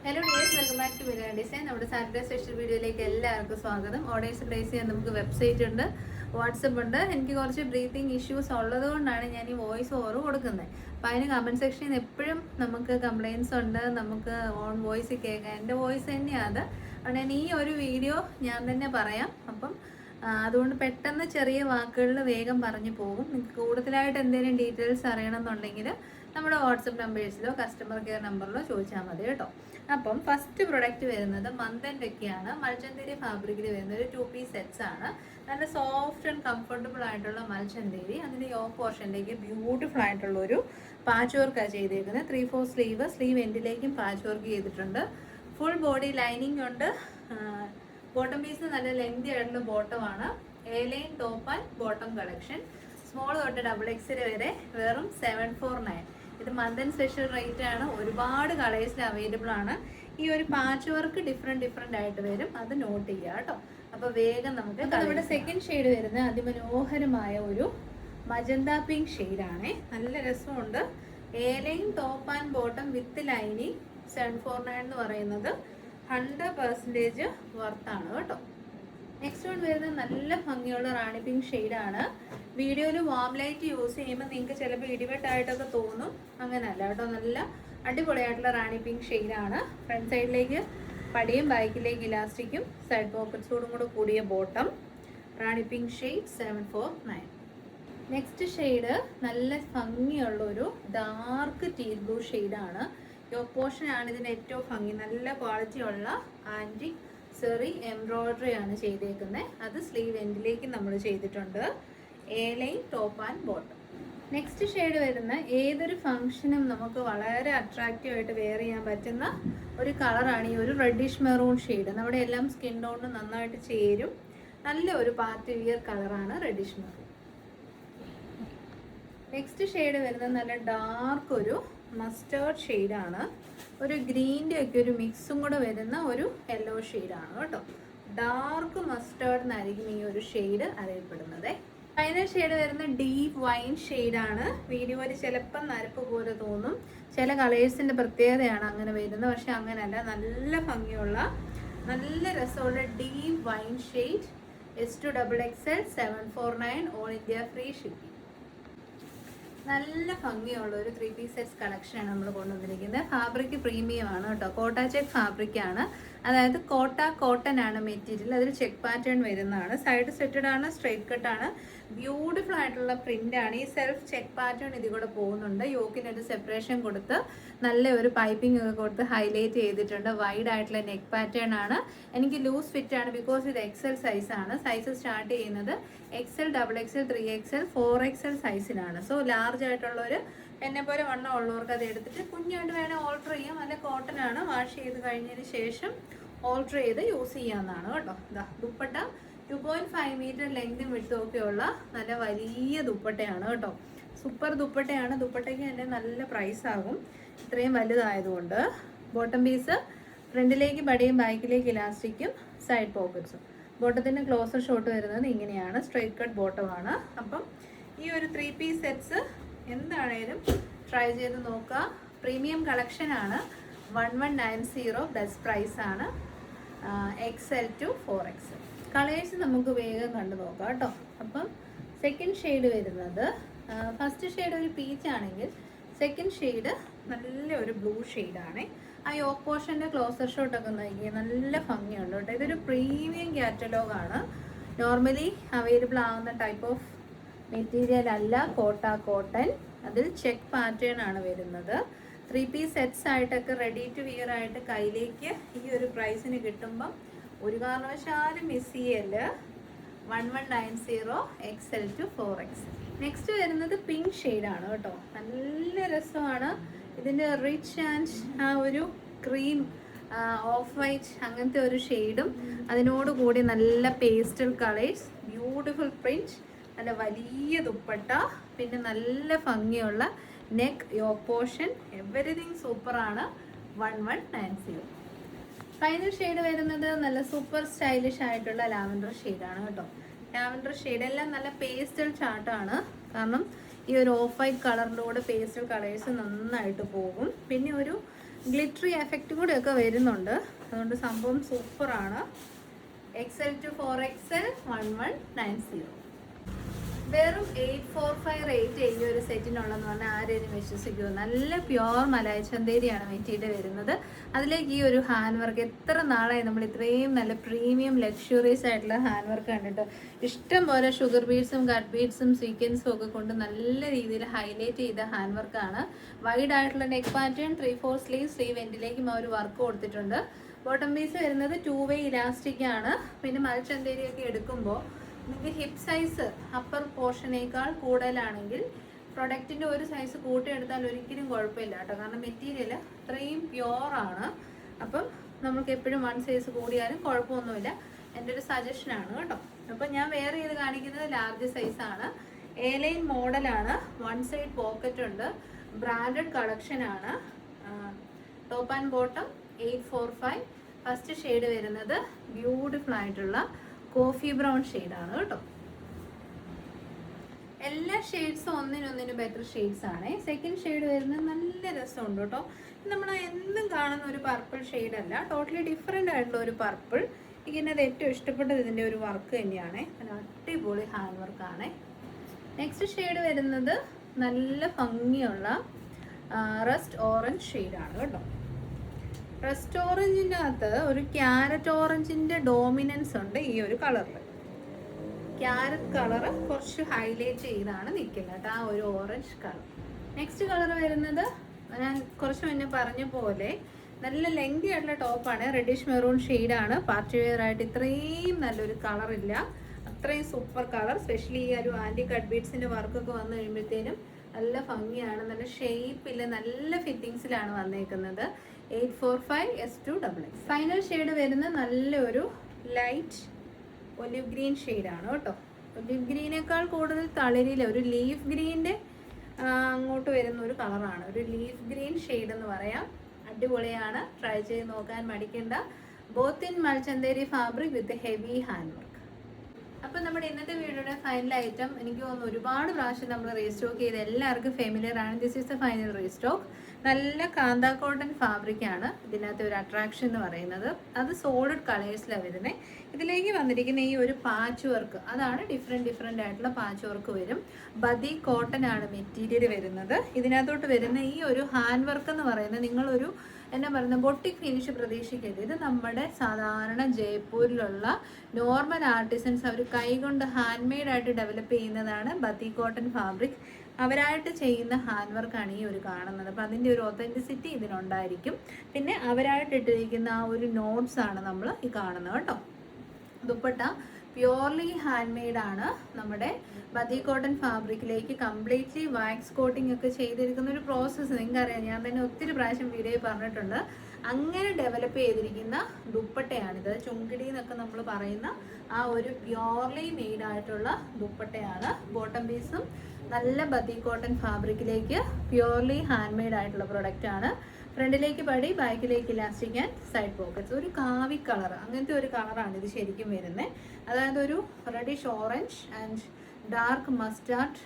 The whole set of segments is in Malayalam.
Hello dears, welcome back to Milan design. നമ്മുടെ സാറ്റർഡേ സ്പെഷ്യൽ വീഡിയോയിലേക്ക് എല്ലാവർക്കും സ്വാഗതം. ഓർഡേഴ്സ് പ്ലേസ് ചെയ്യാൻ നമുക്ക് വെബ്സൈറ്റ് ഉണ്ട്, വാട്സപ്പ് ഉണ്ട്. എനിക്ക് കുറച്ച് ബ്രീത്തിങ് ഇഷ്യൂസ് ഉള്ളത് കൊണ്ടാണ് ഞാൻ ഈ വോയിസ് ഓവർ കൊടുക്കുന്നത്. അപ്പം അതിന് കമൻറ്റ് സെക്ഷനിൽ നിന്ന് എപ്പോഴും നമുക്ക് കംപ്ലയിൻസ് ഉണ്ട്, നമുക്ക് ഓൺ വോയിസ് കേൾക്കാം. എൻ്റെ വോയിസ് തന്നെയാണ് അത്. അതുകൊണ്ട് ഈ ഒരു വീഡിയോ ഞാൻ തന്നെ പറയാം. അപ്പം അതുകൊണ്ട് പെട്ടെന്ന് ചെറിയ വാക്കുകളിൽ വേഗം പറഞ്ഞു പോകും. നിങ്ങൾക്ക് കൂടുതലായിട്ട് എന്തെങ്കിലും ഡീറ്റെയിൽസ് അറിയണമെന്നുണ്ടെങ്കിൽ നമ്മുടെ വാട്സപ്പ് നമ്പേഴ്സിലോ കസ്റ്റമർ കെയർ നമ്പറിലോ ചോദിച്ചാൽ മതി കേട്ടോ. അപ്പം ഫസ്റ്റ് പ്രൊഡക്റ്റ് വരുന്നത് മന്ദൻ്റെയൊക്കെയാണ്. മൽച്ചന്തേരി ഫാബ്രിക്കിൽ വരുന്ന ഒരു 2 പീസ് സെറ്റ്സ് ആണ്. നല്ല സോഫ്റ്റ് ആൻഡ് കംഫർട്ടബിൾ ആയിട്ടുള്ള മൽച്ചന്തേരി. അതിൻ്റെ യോക്ക് പോർഷനിലേക്ക് ബ്യൂട്ടിഫുൾ ആയിട്ടുള്ള ഒരു പാച്ച് വർക്കാണ് ചെയ്തേക്കുന്നത്. 3/4 സ്ലീവ് എൻഡിലേക്കും പാച്ച് വർക്ക് ചെയ്തിട്ടുണ്ട്. ഫുൾ ബോഡി ലൈനിങ് ഉണ്ട്. ബോട്ടം പീസ് നല്ല ലെങ്തി ആയിട്ടുള്ള ബോട്ടമാണ്. A line top and bottom collection. Small തൊട്ട് XXL വരെ വെറും 749. ഇത് മന്ത് ആൻഡ് സ്പെഷ്യൽ റേറ്റ് ആണ്. ഒരുപാട് കളേഴ്സിൽ അവൈലബിൾ ആണ്. ഈ ഒരു പാച്ച് വർക്ക് ഡിഫറെൻറ്റ് ആയിട്ട് വരും, അത് നോട്ട് ചെയ്യുക കേട്ടോ. അപ്പോൾ വേഗം നമുക്ക് നമ്മുടെ സെക്കൻഡ് ഷെയ്ഡ് വരുന്ന അതിമനോഹരമായ ഒരു മജന്ത പിങ്ക് ഷെയ്ഡാണ്. നല്ല രസമുണ്ട്. A-line top and bottom with lining. 749 എന്ന് പറയുന്നത് 100% വർത്താണ് കേട്ടോ. നെക്സ്റ്റ് വൺ വരുന്നത് നല്ല ഭംഗിയുള്ള റാണി പിങ്ക് ഷെയ്ഡാണ്. വീഡിയോയിൽ വാം ലൈറ്റ് യൂസ് ചെയ്യുമ്പോൾ നിങ്ങൾക്ക് ചിലപ്പോൾ ഇടിവെട്ടായിട്ടൊക്കെ തോന്നും. അങ്ങനെയല്ല കേട്ടോ, നല്ല അടിപൊളിയായിട്ടുള്ള റാണി പിങ്ക് ഷെയ്ഡാണ്. ഫ്രണ്ട് സൈഡിലേക്ക് പടിയും ബാക്കിലേക്ക് ഇലാസ്റ്റിക്കും സൈഡ് പോക്കറ്റ്സോടും കൂടെ കൂടിയ ബോട്ടം. റാണി പിങ്ക് ഷെയ്ഡ് 749. നെക്സ്റ്റ് ഷെയ്ഡ് നല്ല ഭംഗിയുള്ളൊരു ഡാർക്ക് ടീ ബ്ലൂ ഷെയ്ഡാണ്. യോക്ക് പോർഷനാണ് ഇതിൻ്റെ ഏറ്റവും ഭംഗി. നല്ല ക്വാളിറ്റിയുള്ള ആൻറ്റിക് സെറി എംബ്രോയ്ഡറി ആണ് ചെയ്തേക്കുന്നത്. അത് സ്ലീവ് എൻഡിലേക്ക് നമ്മൾ ചെയ്തിട്ടുണ്ട്. A-line top and bottom. Next shade വരുന്ന ഏതൊരു ഫംഗ്ഷനും നമുക്ക് വളരെ അട്രാക്റ്റീവ് ആയിട്ട് വെയർ ചെയ്യാൻ പറ്റുന്ന ഒരു കളറാണ് ഈ ഒരു റെഡിഷ് മെറൂൺ ഷെയ്ഡ്. നമ്മുടെ എല്ലാം സ്കിൻ ടോണിന് നന്നായിട്ട് ചേരും. നല്ല ഒരു പാർട്ടി വിയർ കളറാണ് റെഡിഷ് മെറൂൺ. നെക്സ്റ്റ് ഷെയ്ഡ് വരുന്നത് നല്ല ഡാർക്ക് ഒരു മസ്റ്റേർഡ് ഷെയ്ഡാണ്. ഒരു ഗ്രീൻ്റെ ഒക്കെ ഒരു മിക്സും കൂടെ വരുന്ന ഒരു യെല്ലോ ഷെയ്ഡാണ് കേട്ടോ. ഡാർക്ക് മസ്റ്റേർഡ് എന്നായിരിക്കും ഈ ഒരു ഷെയ്ഡ് അറിയപ്പെടുന്നത്. ഫൈനൽ ഷെയ്ഡ് വരുന്ന ഡീപ്പ് വൈൻ ഷെയ്ഡാണ്. വീഡിയോയിൽ ചിലപ്പം നരപ്പ് പോലെ തോന്നും. ചില കളേഴ്സിൻ്റെ പ്രത്യേകതയാണ് അങ്ങനെ വരുന്നത്, പക്ഷെ അങ്ങനെയല്ല. നല്ല ഭംഗിയുള്ള നല്ല രസമുള്ള deep wine shade. S2XXL 749. All India free shipping. നല്ല ഭംഗിയുള്ള ഒരു 3 പീസ് സെറ്റ്സ് കളക്ഷനാണ് നമ്മൾ കൊണ്ടുവന്നിരിക്കുന്നത്. ഫാബ്രിക് പ്രീമിയം ആണ് കേട്ടോ. കോട്ട ചെക്ക് ഫാബ്രിക്കാണ്. അതായത് കോട്ടൺ ആണ് മെറ്റീരിയൽ. അതിൽ ചെക്ക് പാറ്റേൺ വരുന്നതാണ്. സൈഡ് സെറ്റഡ് ആണ്, സ്ട്രൈറ്റ് കട്ടാണ്. ബ്യൂട്ടിഫുൾ ആയിട്ടുള്ള പ്രിന്റ് ആണ്. ഈ സെൽഫ് ചെക്ക് പാറ്റേൺ ഇതിൽ കൂടെ പോകുന്നുണ്ട്. യോക്കിനൊരു സെപ്പറേഷൻ കൊടുത്ത് നല്ല ഒരു പൈപ്പിംഗ് ഒക്കെ കൊടുത്ത് ഹൈലൈറ്റ് ചെയ്തിട്ടുണ്ട്. വൈഡ് ആയിട്ടുള്ള നെക്ക് പാറ്റേൺ ആണ്. എനിക്ക് ലൂസ് ഫിറ്റ് ആണ്, ബിക്കോസ് ഇത് XL സൈസാണ്. സൈസ് സ്റ്റാർട്ട് ചെയ്യുന്നത് XL, XXL, 3XL, 4XL സൈസിലാണ്. സോ ലാർജ് ആയിട്ടുള്ളവർ എന്നെ പോലെ വണ്ണം ഉള്ളവർക്ക് അത് എടുത്തിട്ട് കുഞ്ഞായിട്ട് വേണേൽ ഓൾട്ടർ ചെയ്യാം. നല്ല കോട്ടൺ ആണ്. വാഷ് ചെയ്ത് കഴിഞ്ഞതിന് ശേഷം ഓൾട്ടർ ചെയ്ത് യൂസ് ചെയ്യാവുന്നതാണ് കേട്ടോ. ഇതാ ദുപ്പട്ട 2.5 മീറ്റർ ലെങ്തും വിട്ടും ഒക്കെയുള്ള നല്ല വലിയ ദുപ്പട്ടയാണ് കേട്ടോ. സൂപ്പർ ദുപ്പട്ടയാണ്. ദുപ്പട്ടയ്ക്ക് തന്നെ നല്ല പ്രൈസ് ആകും ഇത്രയും വലുതായതുകൊണ്ട്. ബോട്ടം പീസ് ഫ്രണ്ടിലേക്ക് പടിയും ബാക്കിലേക്ക് ഇലാസ്റ്റിക്കും സൈഡ് പോക്കറ്റ്സും. ബോട്ടത്തിൻ്റെ ക്ലോസർ ഷോട്ട് വരുന്നത് ഇങ്ങനെയാണ്. സ്ട്രൈറ്റ് കട്ട് ബോട്ടമാണ്. അപ്പം ഈ ഒരു 3 പീസ് സെറ്റ്സ് എന്താണേലും ട്രൈ ചെയ്ത് നോക്കുക. പ്രീമിയം കളക്ഷനാണ്. 1190 ബെസ്റ്റ് പ്രൈസ് ആണ്. XL to 4XL. കളേഴ്സ് നമുക്ക് വേഗം കണ്ടു നോക്കാം കേട്ടോ. അപ്പം സെക്കൻഡ് ഷെയ്ഡ് വരുന്നത്, ഫസ്റ്റ് ഷെയ്ഡ് ഒരു പീച്ച് ആണെങ്കിൽ സെക്കൻഡ് ഷെയ്ഡ് നല്ല ഒരു ബ്ലൂ ഷെയ്ഡാണ്. ആ യോക്ക് പോർഷൻ്റെ ക്ലോസർ ഷോട്ടൊക്കെ നോക്കിയാൽ നല്ല ഭംഗിയുണ്ട് കേട്ടോ. ഇതൊരു പ്രീമിയം കാറ്റലോഗാണ്. നോർമലി അവൈലബിൾ ആവുന്ന ടൈപ്പ് ഓഫ് മെറ്റീരിയൽ അല്ല കോട്ടൺ. അതിൽ ചെക്ക് പാറ്റേൺ ആണ് വരുന്നത്. 3 പീസ് സെറ്റ്സ് ആയിട്ടൊക്കെ റെഡി ടു വിയർ ആയിട്ട് കയ്യിലേക്ക് ഈ ഒരു പ്രൈസിന് കിട്ടുമ്പം ഒരു കാരണവശാലും മിസ് ചെയ്യല്ല. 1190 XL to 4XL. നെക്സ്റ്റ് വരുന്നത് പിങ്ക് ഷെയ്ഡാണ് കേട്ടോ. നല്ല രസമാണ്. ഇതിൻ്റെ റിച്ച് ആൻഡ് ആ ഒരു ക്രീം ഓഫ് വൈറ്റ് അങ്ങനത്തെ ഒരു ഷെയ്ഡും അതിനോട് കൂടി നല്ല പേസ്റ്റൽ കളേഴ്സ്, ബ്യൂട്ടിഫുൾ പ്രിൻറ്റ്, നല്ല വലിയ ദുപ്പട്ട, പിന്നെ നല്ല ഭംഗിയുള്ള നെക്ക്, യോക്ക് പോർഷൻ, എവറിഥിങ് സൂപ്പറാണ്. 1190. ഫൈനൽ ഷെയ്ഡ് വരുന്നത് നല്ല സൂപ്പർ സ്റ്റൈലിഷ് ആയിട്ടുള്ള ലാവൻഡർ ഷെയ്ഡാണ് കേട്ടോ. ലാവൻഡർ ഷെയ്ഡ് എല്ലാം നല്ല പേസ്റ്റൽ ചാർട്ടാണ്. കാരണം ഈ ഒരു ഓഫ് വൈറ്റ് കളറിൻ്റെ കൂടെ പേസ്റ്റൽ കളേഴ്സ് നന്നായിട്ട് പോകും. പിന്നെ ഒരു ഗ്ലിറ്ററി എഫക്റ്റ് കൂടെയൊക്കെ വരുന്നുണ്ട്. അതുകൊണ്ട് സംഭവം സൂപ്പറാണ്. XL to 4XL 1190. വെറും 8458 റേറ്റ് ഈ ഒരു സെറ്റിനുള്ളതെന്ന് പറഞ്ഞാൽ ആരെയും വിശ്വസിക്കുമോ? നല്ല പ്യുവർ മലായ് ചന്തേരിയാണ് മെറ്റീരിയൽ വരുന്നത്. അതിലേക്ക് ഈ ഒരു ഹാൻഡ് വർക്ക്, എത്ര നാളായി നമ്മൾ ഇത്രയും നല്ല പ്രീമിയം ലക്ഷറീസ് ആയിട്ടുള്ള ഹാൻഡ് വർക്ക് കണ്ടിട്ട്. ഇഷ്ടം പോലെ ഷുഗർ ബീഡ്സും കട്ട് ബീഡ്സും സീക്വൻസും ഒക്കെ കൊണ്ട് നല്ല രീതിയിൽ ഹൈലൈറ്റ് ചെയ്ത ഹാൻഡ് വർക്കാണ്. വൈഡ് ആയിട്ടുള്ള നെക്ക് പാറ്റേൺ, 3/4 സ്ലീവ് എൻഡിലേക്കും ആ ഒരു വർക്ക് കൊടുത്തിട്ടുണ്ട്. ബോട്ടം പീസ് വരുന്നത് 2 വേ ഇലാസ്റ്റിക് ആണ്. പിന്നെ മൽച്ചന്തേരിയൊക്കെ എടുക്കുമ്പോൾ നിങ്ങൾക്ക് ഹിപ്പ് സൈസ് അപ്പർ പോർഷനേക്കാൾ കൂടുതലാണെങ്കിൽ പ്രൊഡക്റ്റിൻ്റെ ഒരു സൈസ് കൂട്ടിയെടുത്താൽ ഒരിക്കലും കുഴപ്പമില്ല കേട്ടോ. കാരണം മെറ്റീരിയൽ അത്രയും പ്യുവറാണ്. അപ്പം നമുക്ക് എപ്പോഴും 1 സൈസ് കൂടിയാലും കുഴപ്പമൊന്നുമില്ല. എൻ്റെ ഒരു സജഷനാണ് കേട്ടോ. അപ്പം ഞാൻ വേറെ ചെയ്ത് കാണിക്കുന്നത് ലാർജ് സൈസാണ്. A-ലൈൻ മോഡലാണ്. 1 സൈഡ് പോക്കറ്റ് ഉണ്ട്. ബ്രാൻഡഡ് കളക്ഷനാണ്. Top and bottom 845. First shade വരുന്നത് ബ്യൂട്ടിഫുൾ ആയിട്ടുള്ള കോഫി ബ്രൗൺ ഷെയ്ഡാണ് കേട്ടോ. എല്ലാ ഷെയ്ഡ്സും ഒന്നിനൊന്നിനും ബെറ്റർ ഷെയ്ഡ്സ് ആണ്. സെക്കൻഡ് ഷെയ്ഡ് വരുന്നത് നല്ല രസമുണ്ട് കേട്ടോ. നമ്മൾ എന്നും കാണുന്ന ഒരു പർപ്പിൾ ഷെയ്ഡല്ല, ടോട്ടലി ഡിഫറെൻ്റ് ആയിട്ടുള്ള ഒരു പർപ്പിൾ. എനിക്കെന്നത് ഏറ്റവും ഇഷ്ടപ്പെട്ടത് ഇതിൻ്റെ ഒരു വർക്ക് തന്നെയാണ്. പിന്നെ അടിപൊളി ഹാൻഡ് വർക്കാണ്. നെക്സ്റ്റ് ഷെയ്ഡ് വരുന്നത് നല്ല ഭംഗിയുള്ള റസ്റ്റ് ഓറഞ്ച് ഷെയ്ഡാണ് കേട്ടോ. റസ്റ്റ് ഓറഞ്ചിൻ്റെ അകത്ത് ഒരു ക്യാരറ്റ് ഓറഞ്ചിൻ്റെ ഡോമിനൻസ് ഉണ്ട് ഈ ഒരു കളറിൽ. ക്യാരറ്റ് കളറ് കുറച്ച് ഹൈലൈറ്റ് ചെയ്താണ് നിൽക്കുന്നത് കേട്ടോ, ആ ഒരു ഓറഞ്ച് കളർ. നെക്സ്റ്റ് കളർ വരുന്നത് ഞാൻ കുറച്ച് മുന്നേ പറഞ്ഞ പോലെ നല്ല ലെങ്തി ആയിട്ടുള്ള ടോപ്പാണ്. റെഡിഷ് മെറൂൺ ഷെയ്ഡാണ്. പാർട്ടി വെയർ ആയിട്ട് ഇത്രയും നല്ലൊരു കളറില്ല, അത്രയും സൂപ്പർ കളർ. സ്പെഷ്യലി ഈ ഒരു ആൻറ്റി കട്ട് ബീഡ്സിൻ്റെ വർക്കൊക്കെ വന്നു കഴിയുമ്പോഴത്തേനും നല്ല ഭംഗിയാണ്. നല്ല ഷേപ്പിൽ നല്ല ഫിറ്റിങ്സിലാണ് വന്നേക്കുന്നത്. 845 S2XX. ഫൈനൽ ഷെയ്ഡ് വരുന്ന നല്ലൊരു ലൈറ്റ് ഒലിവ് ഗ്രീൻ ഷെയ്ഡാണ് കേട്ടോ. ഒലിവ് ഗ്രീനേക്കാൾ കൂടുതൽ തളിരില്ല, ഒരു ലീഫ് ഗ്രീൻ്റെ അങ്ങോട്ട് വരുന്ന ഒരു കളറാണ്. ഒരു ലീഫ് ഗ്രീൻ ഷെയ്ഡ് എന്ന് പറയാം. അടിപൊളിയാണ്. ട്രൈ ചെയ്ത് നോക്കാൻ മടിക്കേണ്ട. ബോത്ത് ഇൻ മൽച്ചന്തേരി fabric with heavy hand work. അപ്പം നമ്മുടെ ഇന്നത്തെ വീഡിയോയുടെ ഫൈനൽ ഐറ്റം എനിക്ക് തോന്നുന്നു ഒരുപാട് പ്രാവശ്യം നമ്മൾ റീസ്റ്റോക്ക് ചെയ്ത് എല്ലാവർക്കും ഫെമിലിയർ ആണ്. This is the final restock. നല്ല കാന്ത കോട്ടൺ ഫാബ്രിക്കാണ് ഇതിനകത്ത് ഒരു അട്രാക്ഷൻ എന്ന് പറയുന്നത്. അത് സോളിഡ് കളേഴ്സിലാണ് വരുന്നത്. ഇതിലേക്ക് വന്നിരിക്കുന്ന ഈ ഒരു പാച്ച് വർക്ക്, അതാണ് ഡിഫറെൻ്റ് ആയിട്ടുള്ള പാച്ച് വർക്ക് വരും. ബദി കോട്ടൺ ആണ് മെറ്റീരിയൽ വരുന്നത്. ഇതിനകത്തോട്ട് വരുന്ന ഈ ഒരു ഹാൻഡ് വർക്ക് എന്ന് പറയുന്നത് നിങ്ങളൊരു എന്നാ പറയുന്നത് ബൊട്ടിക് ഫിനിഷ് പ്രതീക്ഷിക്കരുത്. ഇത് നമ്മുടെ സാധാരണ ജയ്പൂരിലുള്ള നോർമൽ ആർട്ടിസൻസ് അവർ കൈകൊണ്ട് ഹാൻഡ് മെയ്ഡായിട്ട് ഡെവലപ്പ് ചെയ്യുന്നതാണ് ബദി കോട്ടൺ ഫാബ്രിക്. അവരായിട്ട് ചെയ്യുന്ന ഹാൻഡ് വർക്കാണ് ഈ ഒരു കാണുന്നത്. അപ്പോൾ അതിൻ്റെ ഒരു ഒത്തൻറ്റിസിറ്റി ഇതിനുണ്ടായിരിക്കും. പിന്നെ അവരായിട്ട് ഇട്ടിരിക്കുന്ന ആ ഒരു നോട്ട്സ് ആണ് നമ്മൾ ഈ കാണുന്നത് കേട്ടോ. ദുപ്പട്ട പ്യുവർലി ഹാൻഡ് മെയ്ഡാണ്. നമ്മുടെ ബദി കോട്ടൺ ഫാബ്രിക്കിലേക്ക് കംപ്ലീറ്റ്ലി വാക്സ് കോട്ടിംഗ് ഒക്കെ ചെയ്തിരിക്കുന്ന ഒരു പ്രോസസ്സ് നിങ്ങൾക്കറിയാം. ഞാൻ തന്നെ ഒത്തിരി പ്രാവശ്യം വീഡിയോയിൽ പറഞ്ഞിട്ടുണ്ട്. അങ്ങനെ ഡെവലപ്പ് ചെയ്തിരിക്കുന്ന ദുപ്പട്ടയാണിത്. ചുങ്കിടി എന്നൊക്കെ നമ്മൾ പറയുന്ന ആ ഒരു പ്യുവർലി മെയ്ഡായിട്ടുള്ള ദുപ്പട്ടയാണ്. ബോട്ടം പീസും നല്ല ബദി കോട്ടൺ ഫാബ്രിക്കിലേക്ക് പ്യുവർലി ഹാൻഡ് മെയ്ഡ് ആയിട്ടുള്ള പ്രൊഡക്റ്റാണ്. ഫ്രണ്ടിലേക്ക് പടി, ബാക്കിലേക്ക് ഇലാസ്റ്റിക് ആൻഡ് സൈഡ് പോക്കറ്റ്സ്. ഒരു കാവി കളർ, അങ്ങനത്തെ ഒരു കളറാണ് ഇത് ശരിക്കും വരുന്നത്. അതായത് ഒരു reddish orange and dark mustard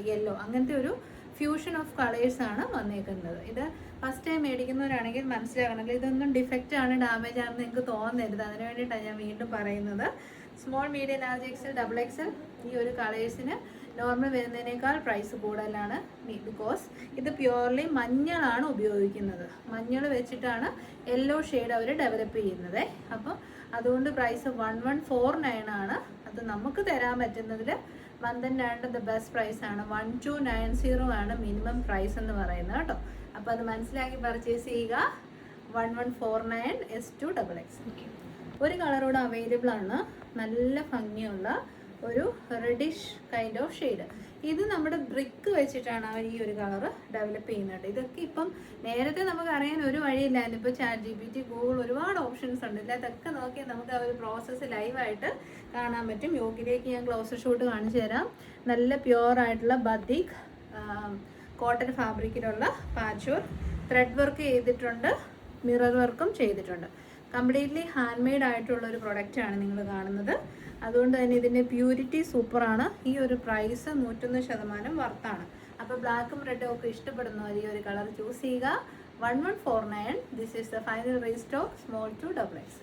yellow, അങ്ങനത്തെ ഒരു ഫ്യൂഷൻ ഓഫ് കളേഴ്സാണ് വന്നേക്കുന്നത്. ഇത് ഫസ്റ്റ് ടൈം മേടിക്കുന്നവരാണെങ്കിൽ മനസ്സിലാകണമല്ലോ, ഇതൊന്നും ഡിഫക്റ്റ് ആണ്, ഡാമേജ് ആണെന്ന് നിങ്ങൾക്ക് തോന്നരുത്. അതിന് വേണ്ടിയിട്ടാണ് ഞാൻ വീണ്ടും പറയുന്നത്. Small, medium, large, XL, XXL ഈ ഒരു കളേഴ്സിന് നോർമൽ വരുന്നതിനേക്കാൾ പ്രൈസ് കൂടുതലാണ്. ബിക്കോസ് ഇത് പ്യുവർലി മഞ്ഞളാണ് ഉപയോഗിക്കുന്നത്. മഞ്ഞൾ വെച്ചിട്ടാണ് യെല്ലോ ഷെയ്ഡ് അവർ ഡെവലപ്പ് ചെയ്യുന്നത്. അപ്പം അതുകൊണ്ട് പ്രൈസ് 1149 ആണ്. അത് നമുക്ക് തരാൻ പറ്റുന്നതിൽ മന്ദൻ ദ ബെസ്റ്റ് പ്രൈസാണ്. 1290 ആണ് മിനിമം പ്രൈസ് എന്ന് പറയുന്നത് കേട്ടോ. അപ്പോൾ അത് മനസ്സിലാക്കി പർച്ചേസ് ചെയ്യുക. 1149 S2XX. ഒരു കളറോട് അവൈലബിൾ ആണ്. നല്ല ഭംഗിയുള്ള ഒരു റെഡിഷ് കൈൻഡ് ഓഫ് ഷെയ്ഡ്. ഇത് നമ്മുടെ ബ്രിക്ക് വെച്ചിട്ടാണ് അവർ ഈ ഒരു കളറ് ഡെവലപ്പ് ചെയ്യുന്നുണ്ട്. ഇതൊക്കെ ഇപ്പം നേരത്തെ നമുക്ക് അറിയാൻ ഒരു വഴിയില്ലായിരുന്നു. ഇപ്പോൾ ChatGPT, ഗൂഗിൾ ഒരുപാട് ഓപ്ഷൻസ് ഉണ്ട്. ഇതൊക്കെ നോക്കിയാൽ നമുക്ക് ആ ഒരു പ്രോസസ്സ് ലൈവായിട്ട് കാണാൻ പറ്റും. യോഗിലേക്ക് ഞാൻ ക്ലോസർ ഷൂട്ട് കാണിച്ചു തരാം. നല്ല പ്യുവർ ആയിട്ടുള്ള ബദീക് കോട്ടൺ ഫാബ്രിക്കിലുള്ള പാച്ച് വർക്ക്, ത്രെഡ് വർക്ക് ചെയ്തിട്ടുണ്ട്, മിറർ വർക്കും ചെയ്തിട്ടുണ്ട്. കംപ്ലീറ്റ്ലി ഹാൻഡ് മെയ്ഡ് ആയിട്ടുള്ള ഒരു പ്രൊഡക്റ്റാണ് നിങ്ങൾ കാണുന്നത്. അതുകൊണ്ട് തന്നെ ഇതിൻ്റെ പ്യൂരിറ്റി സൂപ്പറാണ്. ഈ ഒരു പ്രൈസ് 101% വർത്താണ്. അപ്പോൾ ബ്ലാക്കും റെഡും ഒക്കെ ഇഷ്ടപ്പെടുന്നവർ ഈ ഒരു കളർ ചൂസ് ചെയ്യുക. 1149. This is the final restock small to double X.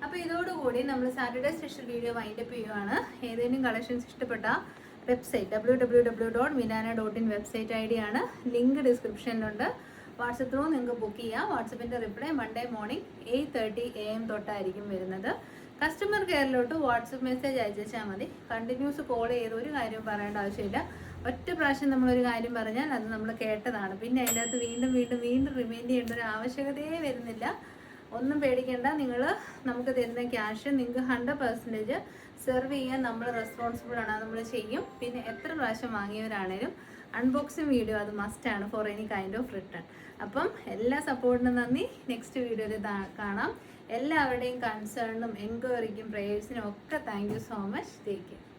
അപ്പോൾ ഇതോടുകൂടി നമ്മൾ സാറ്റർഡേ സ്പെഷ്യൽ വീഡിയോ വൈൻഡപ്പ് ചെയ്യുവാണ്. ഏതെങ്കിലും കളക്ഷൻസ് ഇഷ്ടപ്പെട്ട website www.minana.in website I D ആണ്. ലിങ്ക് ഡിസ്ക്രിപ്ഷനിലുണ്ട്. വാട്സപ്പ് ത്രൂ നിങ്ങൾക്ക് ബുക്ക് ചെയ്യാം. വാട്സപ്പിൻ്റെ റിപ്ലൈ മൺഡേ മോർണിംഗ് 8:30 AM തൊട്ടായിരിക്കും വരുന്നത്. കസ്റ്റമർ കെയറിലോട്ട് വാട്സപ്പ് മെസ്സേജ് അയച്ചാൽ മതി. കണ്ടിന്യൂസ് കോൾ ചെയ്ത് ഒരു കാര്യവും പറയേണ്ട ആവശ്യമില്ല. ഒറ്റ പ്രാവശ്യം നമ്മളൊരു കാര്യം പറഞ്ഞാൽ അത് നമ്മൾ കേട്ടതാണ്. പിന്നെ അതിൻ്റെ അകത്ത് വീണ്ടും റിമൈൻഡ് ചെയ്യേണ്ട ഒരു ആവശ്യകതയെ വരുന്നില്ല. ഒന്നും പേടിക്കേണ്ട. നിങ്ങൾ നമുക്ക് തരുന്ന ക്യാഷ് നിങ്ങൾക്ക് 100% സെർവ് ചെയ്യാൻ നമ്മൾ റെസ്പോൺസിബിൾ ആണ്. നമ്മൾ ചെയ്യും. പിന്നെ എത്ര പ്രാവശ്യം വാങ്ങിയവരാണേലും അൺബോക്സിങ് വീഡിയോ അത് മസ്റ്റാണ് for any kind of return. അപ്പം എല്ലാ സപ്പോർട്ടിനും നന്ദി. നെക്സ്റ്റ് വീഡിയോയിൽ കാണാം. എല്ലാവരുടെയും കൺസേണിനും എൻക്വയറിക്കും പ്രേയേഴ്സിനും ഒക്കെ thank you so much. Take care.